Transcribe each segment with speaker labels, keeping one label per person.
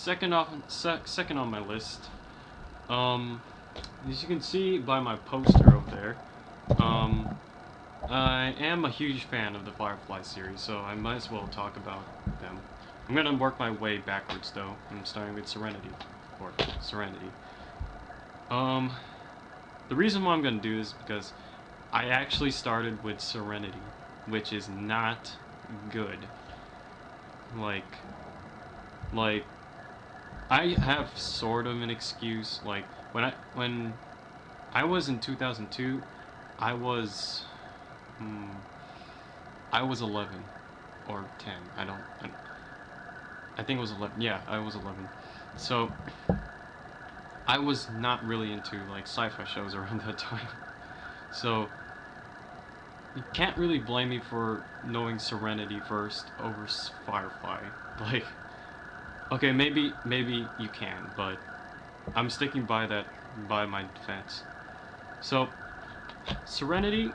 Speaker 1: second on my list. As you can see by my poster over there, I am a huge fan of the Firefly series, so I might as well talk about them. I'm gonna work my way backwards though. I'm starting with Serenity. The reason why I'm gonna do this is because I actually started with Serenity, which is not good. Like, I have sort of an excuse. Like, when I was in 2002, I was 11 or 10. I think it was 11. Yeah, I was 11. So I was not really into like sci-fi shows around that time. So you can't really blame me for knowing Serenity first over Firefly. Like, okay, maybe you can, but I'm sticking by my defense. So Serenity,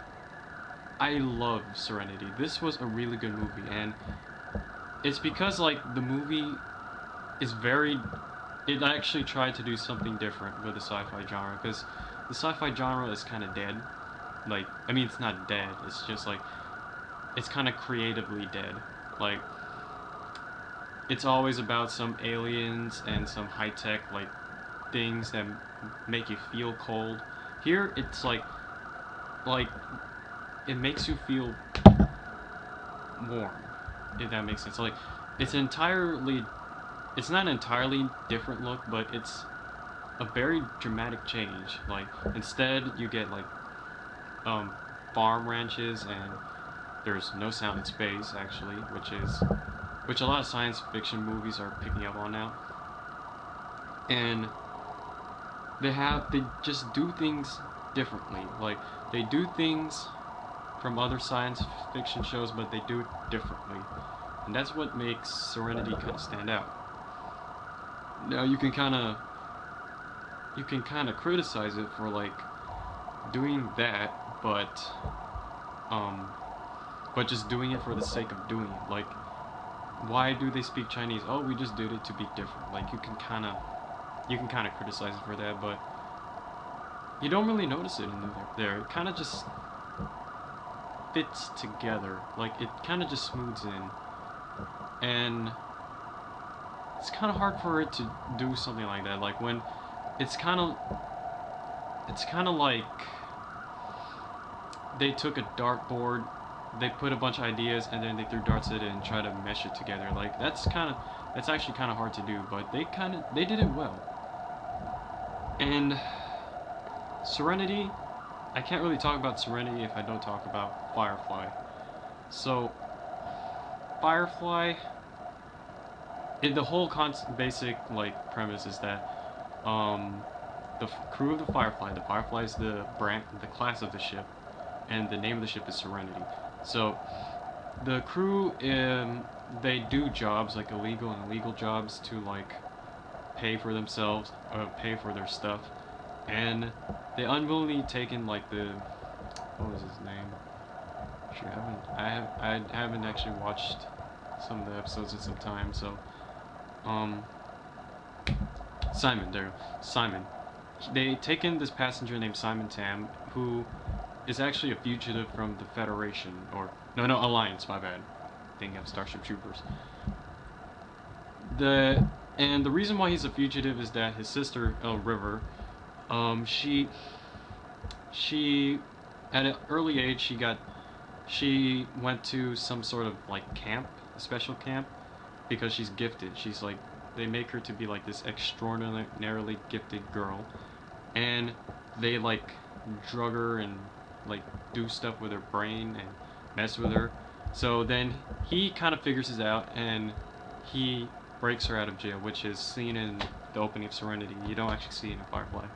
Speaker 1: I love Serenity. This was a really good movie, and it's because like the movie is it actually tried to do something different with the sci-fi genre, because the sci-fi genre is kind of dead. Like, I mean, it's not dead, it's just like, it's kind of creatively dead. Like, it's always about some aliens and some high-tech, like, things that make you feel cold. Here, it's like, it makes you feel warm, if that makes sense. Like, it's not an entirely different look, but it's a very dramatic change. Like, instead, you get, like, farm ranches, and there's no sound in space, actually, which a lot of science fiction movies are picking up on now. And they just do things differently. Like, they do things from other science fiction shows, but they do it differently. And that's what makes Serenity kind of stand out. Now, you can kind of criticize it for, like, doing that, but just doing it for the sake of doing it. Like, why do they speak Chinese? Oh, we just did it to be different. Like, you can kind of criticize it for that, but you don't really notice it in there. It kind of just fits together. Like, it kind of just smooths in, and it's kind of hard for it to do something like that. Like, when it's kind of like they took a dartboard, they put a bunch of ideas, and then they threw darts at it and tried to mesh it together. Like, that's actually kind of hard to do, but they did it well. And Serenity, I can't really talk about Serenity if I don't talk about Firefly. So, Firefly, the whole basic, like, premise is that the crew of the Firefly is the class of the ship, and the name of the ship is Serenity. So the crew, they do jobs, like illegal and illegal jobs, to like pay for themselves, pay for their stuff, and they unwillingly taken like what was his name? I haven't actually watched some of the episodes in some time, so Simon. They taken this passenger named Simon Tam, who is actually a fugitive from the Federation, or no, Alliance, my bad. Thinking of Starship Troopers. And the reason why he's a fugitive is that his sister, River, she at an early age she went to some sort of like camp, a special camp, because she's gifted. She's like, they make her to be like this extraordinarily gifted girl, and they like drug her and like do stuff with her brain and mess with her. So then he kind of figures this out, and he breaks her out of jail, which is seen in the opening of Serenity. You don't actually see it in Firefly.